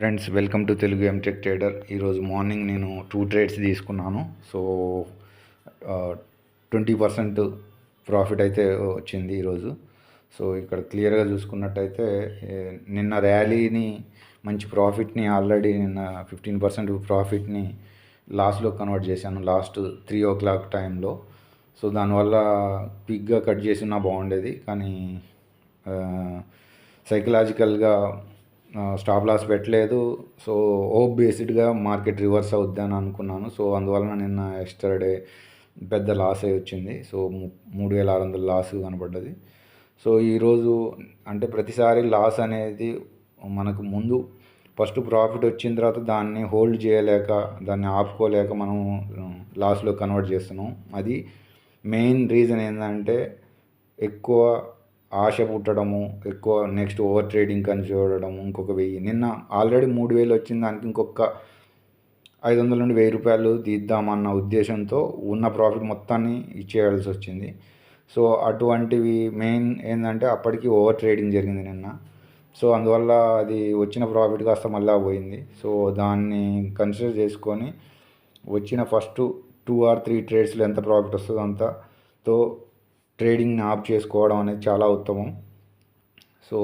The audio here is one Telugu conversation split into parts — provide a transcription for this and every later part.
ఫ్రెండ్స్, వెల్కమ్ టు తెలుగు ఎంటెక్ ట్రేడర్. ఈరోజు మార్నింగ్ నేను 2 ట్రేడ్స్ తీసుకున్నాను. సో 20% ప్రాఫిట్ అయితే వచ్చింది ఈరోజు. సో ఇక్కడ క్లియర్గా చూసుకున్నట్టయితే నిన్న ర్యాలీని మంచి ప్రాఫిట్ని ఆల్రెడీ నిన్న 15% ప్రాఫిట్ని లాస్లో కన్వర్ట్ చేశాను లాస్ట్ 3 o'clock టైంలో. సో దానివల్ల క్విక్గా కట్ చేసినా బాగుండేది, కానీ సైకలాజికల్గా స్టాప్ లాస్ పెట్టలేదు. సో హోప్ బేస్డ్గా మార్కెట్ రివర్స్ అవుద్ది అని అనుకున్నాను. సో అందువలన నిన్న ఎస్టర్డే పెద్ద లాస్ అయి వచ్చింది. So 3600 loss కనపడ్డది. సో ఈరోజు అంటే ప్రతిసారి లాస్ అనేది మనకు ముందు ఫస్ట్ ప్రాఫిట్ వచ్చిన తర్వాత దాన్ని హోల్డ్ చేయలేక, దాన్ని ఆపుకోలేక మనం లాస్లో కన్వర్ట్ చేస్తున్నాం. అది మెయిన్ రీజన్ ఏంటంటే ఎక్కువ ఆశ పుట్టడము, ఎక్కువ నెక్స్ట్ ఓవర్ ట్రేడింగ్ అని చూడడము. ఇంకొక 1000 నిన్న ఆల్రెడీ 3000 వచ్చిన దానికి ఇంకొక 500 నుండి 1000 రూపాయలు తీద్దామన్న ఉద్దేశంతో ఉన్న ప్రాఫిట్ మొత్తాన్ని ఇచ్చేయాల్సి వచ్చింది. సో అటువంటివి మెయిన్ ఏంటంటే అప్పటికి ఓవర్ ట్రేడింగ్ జరిగింది నిన్న. సో అందువల్ల అది వచ్చిన ప్రాఫిట్ కాస్త మళ్ళీ పోయింది. సో దాన్ని కన్సిడర్ చేసుకొని వచ్చిన ఫస్ట్ 2 or 3 ట్రేడ్స్లో ఎంత ప్రాఫిట్ వస్తుందో అంతతో ట్రేడింగ్ని ఆఫ్ చేసుకోవడం అనేది చాలా ఉత్తమం. సో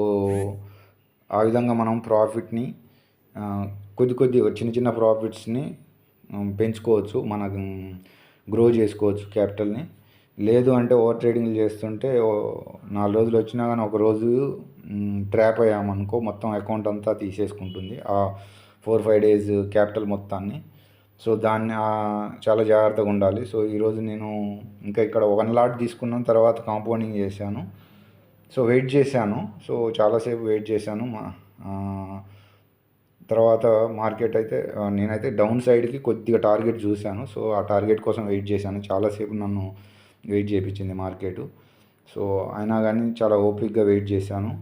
ఆ విధంగా మనం ప్రాఫిట్ని కొద్ది చిన్న చిన్న ప్రాఫిట్స్ని పెంచుకోవచ్చు, మనకు గ్రో చేసుకోవచ్చు క్యాపిటల్ని. లేదు అంటే ఓవర్ ట్రేడింగ్లు చేస్తుంటే 4 రోజులు వచ్చినా కానీ ఒక రోజు ట్రాప్ అయ్యామనుకో మొత్తం అకౌంట్ అంతా తీసేసుకుంటుంది, ఆ 4-5 డేస్ క్యాపిటల్ మొత్తాన్ని. సో దాన్ని చాలా జాగ్రత్తగా ఉండాలి. సో ఈరోజు నేను ఇంకా ఇక్కడ 1 లాట్ తీసుకున్నాను, తర్వాత కాంపౌండింగ్ చేశాను. సో వెయిట్ చేశాను. సో చాలాసేపు వెయిట్ చేశాను. తర్వాత మార్కెట్ అయితే నేనైతే డౌన్ సైడ్కి కొద్దిగా టార్గెట్ చూశాను. సో ఆ టార్గెట్ కోసం వెయిట్ చేశాను. చాలాసేపు నన్ను వెయిట్ చేయించింది మార్కెట్. సో అయినా కానీ చాలా ఓపిక్గా వెయిట్ చేశాను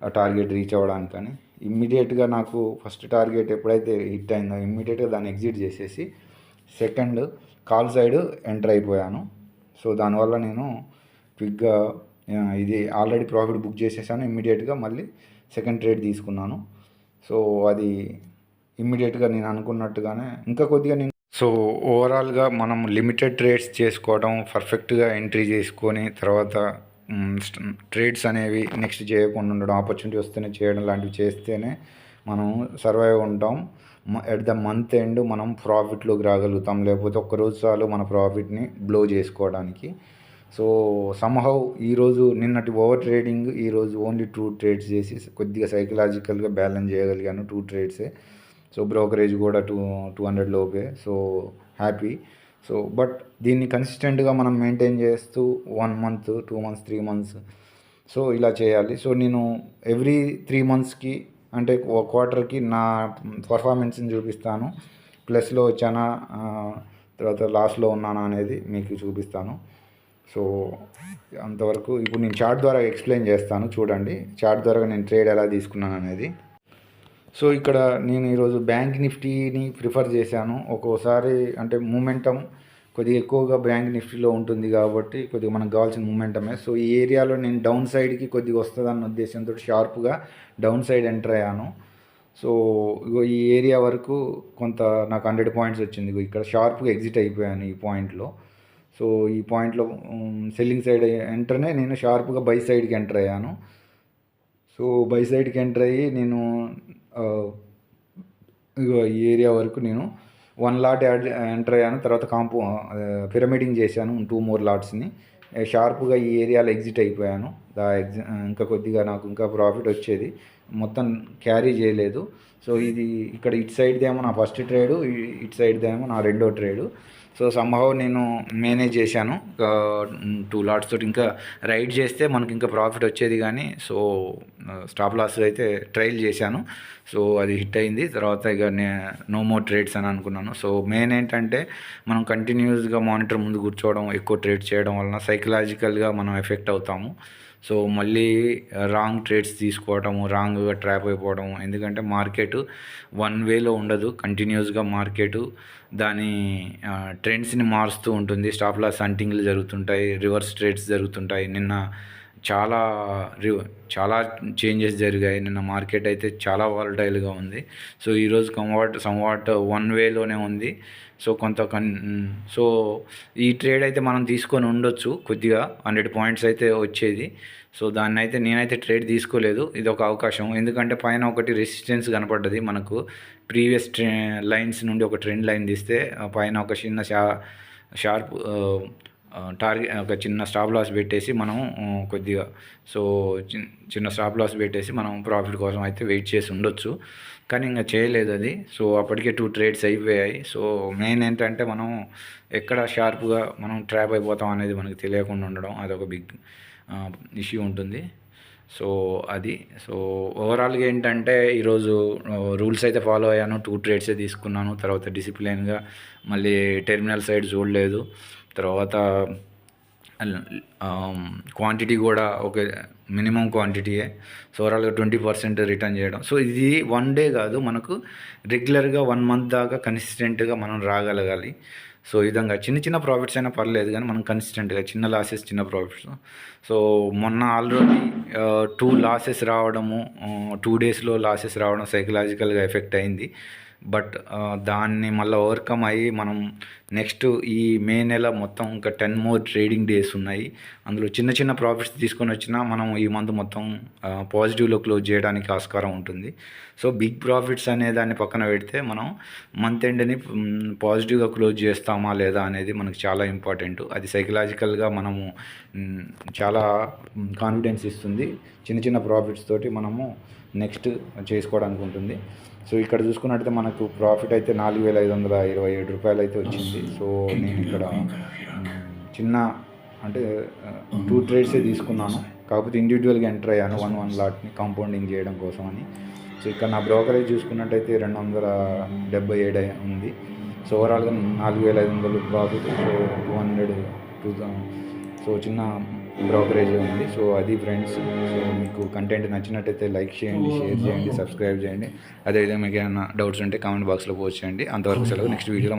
ఆ టార్గెట్ రీచ్ అవ్వడానికని. ఇమ్మీడియట్గా నాకు ఫస్ట్ టార్గెట్ ఎప్పుడైతే హిట్ అయిందో ఇమ్మీడియట్గా దాన్ని ఎగ్జిట్ చేసేసి సెకండ్ కాల్ సైడ్ ఎంటర్ అయిపోయాను. సో దానివల్ల నేను క్విక్గా ఇది ఆల్రెడీ ప్రాఫిట్ బుక్ చేసేసాను. ఇమ్మీడియట్గా మళ్ళీ సెకండ్ ట్రేడ్ తీసుకున్నాను. సో అది ఇమ్మీడియట్గా నేను అనుకున్నట్టుగానే ఇంకా కొద్దిగా నేను సో ఓవరాల్గా మనం లిమిటెడ్ ట్రేడ్స్ చేసుకోవడం, పర్ఫెక్ట్గా ఎంట్రీ చేసుకొని తర్వాత ట్రేడ్స్ అనేవి నెక్స్ట్ చేయకుండా ఉండడం, ఆపర్చునిటీ వస్తేనే చేయడం లాంటివి చేస్తేనే మనం సర్వైవ్ ఉంటాం. ఎట్ ద మంత్ ఎండ్ మనం ప్రాఫిట్లోకి రాగలుగుతాం. లేకపోతే ఒక్కరోజు చాలు మన ప్రాఫిట్ని బ్లో చేసుకోవడానికి. సో సమ్హౌ ఈరోజు నిన్నటి ఓవర్ ట్రేడింగ్, ఈరోజు ఓన్లీ 2 ట్రేడ్స్ చేసి కొద్దిగా సైకలాజికల్గా బ్యాలెన్స్ చేయగలిగాను. 2 ట్రేడ్సే. సో బ్రోకరేజ్ కూడా 200 లోపే. So happy. సో బట్ దీన్ని కన్సిస్టెంట్గా మనం మెయింటైన్ చేస్తూ 1 month, 2 months, 3 months సో ఇలా చేయాలి. సో నేను ఎవ్రీ 3 monthsకి అంటే క్వార్టర్కి నా పర్ఫార్మెన్స్ని చూపిస్తాను. ప్లస్లో వచ్చానా తర్వాత లాస్లో ఉన్నానా అనేది మీకు చూపిస్తాను. సో అంతవరకు ఇప్పుడు నేను చార్ట్ ద్వారా ఎక్స్ప్లెయిన్ చేస్తాను. చూడండి చార్ట్ ద్వారా నేను ట్రేడ్ ఎలా తీసుకున్నాను అనేది. సో ఇక్కడ నేను ఈరోజు బ్యాంక్ నిఫ్టీని ప్రిఫర్ చేశాను. ఒక్కోసారి అంటే మూమెంటం కొద్దిగా ఎక్కువగా బ్యాంక్ నిఫ్టీలో ఉంటుంది కాబట్టి కొద్దిగా మనకు కావాల్సిన మూమెంటమే. సో ఈ ఏరియాలో నేను డౌన్ సైడ్కి కొద్దిగా వస్తుందన్న ఉద్దేశంతో షార్ప్గా డౌన్ సైడ్ ఎంటర్ అయ్యాను. సో ఇగో ఈ ఏరియా వరకు కొంత నాకు 100 పాయింట్స్ వచ్చింది. ఇక్కడ షార్ప్గా ఎగ్జిట్ అయిపోయాను ఈ పాయింట్లో. సో ఈ పాయింట్లో సెల్లింగ్ సైడ్ ఎంటర్నే నేను షార్ప్గా బై సైడ్కి ఎంటర్ అయ్యాను. సో బై సైడ్కి ఎంటర్ అయ్యి నేను ఇగో ఈ ఏరియా వరకు నేను 1 లాట్ ఎంటర్ అయ్యాను. తర్వాత పిరమిడింగ్ చేశాను 2 more లాట్స్ని. షార్ప్గా ఈ ఏరియాలో ఎగ్జిట్ అయిపోయాను. ఇంకా కొద్దిగా నాకు ఇంకా ప్రాఫిట్ వచ్చేది, మొత్తం క్యారీ చేయలేదు. సో ఇది ఇక్కడ ఇటు సైడ్దేమో నా ఫస్ట్ ట్రేడు, ఇటు సైడ్దేమో నా రెండో ట్రేడు. సో సమ్హౌ నేను మేనేజ్ చేశాను 2 లాట్స్ తోటి. ఇంకా రైడ్ చేస్తే మనకి ఇంకా ప్రాఫిట్ వచ్చేది, కానీ సో స్టాప్ లాస్ అయితే ట్రైల్ చేశాను. సో అది హిట్ అయింది. తర్వాత ఇక నో మోర్ ట్రేడ్స్ అని అనుకున్నాను. సో మెయిన్ ఏంటంటే మనం కంటిన్యూస్గా మానిటర్ ముందు కూర్చోవడం, ఎక్కువ ట్రేడ్ చేయడం వలన సైకలాజికల్గా మనం ఎఫెక్ట్ అవుతాము. సో మళ్ళీ రాంగ్ ట్రేడ్స్ తీసుకోవడము, రాంగ్గా ట్రాప్ అయిపోవడం. ఎందుకంటే మార్కెట్ వన్ వేలో ఉండదు, కంటిన్యూస్గా మార్కెట్ దాని ట్రెండ్స్ని మారుస్తూ ఉంటుంది. స్టాప్ లాస్ హంటింగ్లు జరుగుతుంటాయి, రివర్స్ ట్రేడ్స్ జరుగుతుంటాయి. నిన్న చాలా రి చాలా చేంజెస్ జరిగాయి. నిన్న మార్కెట్ అయితే చాలా వాలటైల్‌గా ఉంది. సో, ఈరోజు సమ్‌వాట్ వన్ వేలోనే ఉంది. సో, సో, ఈ ట్రేడ్ అయితే మనం తీసుకొని ఉండొచ్చు కొద్దిగా 100 పాయింట్స్ అయితే వచ్చేది. సో, దాన్నైతే నేనైతే ట్రేడ్ తీసుకోలేదు. ఇదొక అవకాశం. ఎందుకంటే పైన ఒకటి రెసిస్టెన్స్ కనపడ్డది మనకు. ప్రీవియస్ లైన్స్ నుండి ఒక ట్రెండ్ లైన్ తీస్తే పైన ఒక చిన్న షార్ప్ ఒక చిన్న స్టాప్ లాస్ పెట్టేసి మనం కొద్దిగా సో చిన్న స్టాప్ లాస్ పెట్టేసి మనం ప్రాఫిట్ కోసం అయితే వెయిట్ చేసి ఉండొచ్చు. కానీ ఇంకా చేయలేదు అది. సో అప్పటికే 2 ట్రేడ్స్ అయిపోయాయి. సో మెయిన్ ఏంటంటే మనం ఎక్కడ షార్ప్గా మనం ట్రాప్ అయిపోతాం అనేది మనకు తెలియకుండా ఉండడం అదొక బిగ్ ఇష్యూ ఉంటుంది. సో అది. సో ఓవరాల్గా ఏంటంటే ఈరోజు రూల్స్ అయితే ఫాలో అయ్యాను. 2 ట్రేడ్సే తీసుకున్నాను. తర్వాత డిసిప్లిన్గా మళ్ళీ టెర్మినల్ సైడ్ చూడలేదు. తర్వాత క్వాంటిటీ కూడా ఒక మినిమం క్వాంటిటీయే. సో ఓవరాల్గా 20% రిటర్న్ చేయడం. సో ఇది 1 డే కాదు, మనకు రెగ్యులర్గా 1 మంత్ దాకా కన్సిస్టెంట్గా మనం రాగలగాలి. సో ఈ విధంగా చిన్న ప్రాఫిట్స్ అయినా పర్లేదు, కానీ మనం కన్సిస్టెంట్గా చిన్న లాసెస్ చిన్న ప్రాఫిట్స్. సో మొన్న ఆల్రెడీ 2 లాసెస్ రావడము, 2 డేస్లో లాసెస్ రావడం సైకలాజికల్గా ఎఫెక్ట్ అయింది. బట్ దాన్ని మళ్ళీ ఓవర్కమ్ అయ్యి మనం నెక్స్ట్ ఈ మే నెల మొత్తం ఇంకా 10 మోర్ ట్రేడింగ్ డేస్ ఉన్నాయి. అందులో చిన్న ప్రాఫిట్స్ తీసుకొని వచ్చినా మనం ఈ మంత్ మొత్తం పాజిటివ్లో క్లోజ్ చేయడానికి ఆస్కారం ఉంటుంది. సో బిగ్ ప్రాఫిట్స్ అనే దాన్ని పక్కన పెడితే మనం మంత్ ఎండ్ని పాజిటివ్గా క్లోజ్ చేస్తామా లేదా అనేది మనకు చాలా ఇంపార్టెంట్. అది సైకలాజికల్గా మనము చాలా కాన్ఫిడెన్స్ ఇస్తుంది. చిన్న ప్రాఫిట్స్ తోటి మనము నెక్స్ట్ చేసుకోవడానికి ఉంటుంది. సో ఇక్కడ చూసుకున్నట్టయితే మనకు ప్రాఫిట్ అయితే 4,527 రూపాయలు అయితే వచ్చింది. సో నేను ఇక్కడ చిన్న అంటే 2 ట్రేడ్సే తీసుకున్నాను. కాకపోతే ఇండివిజువల్గా ఎంటర్ అయ్యాను 1 లాట్ని కాంపౌండింగ్ చేయడం కోసం అని. సో ఇక్కడ నా బ్రోకరేజ్ చూసుకున్నట్టయితే 277 ఉంది. సో ఓవరాల్గా 4,500 ప్రాఫిట్. సో 200 సో చిన్న బ్రోకరేజ్ ఉంది. సో అది ఫ్రెండ్స్. సో మీకు కంటెంట్ నచ్చినట్టయితే లైక్ చేయండి, షేర్ చేయండి, సబ్స్క్రైబ్ చేయండి. అదేవిధంగా మీకు ఏమైనా డౌట్స్ ఉంటే కామెంట్ బాక్స్లో పోస్ట్ చేయండి. అంతవరకు సెలవు. నెక్స్ట్ వీడియోలో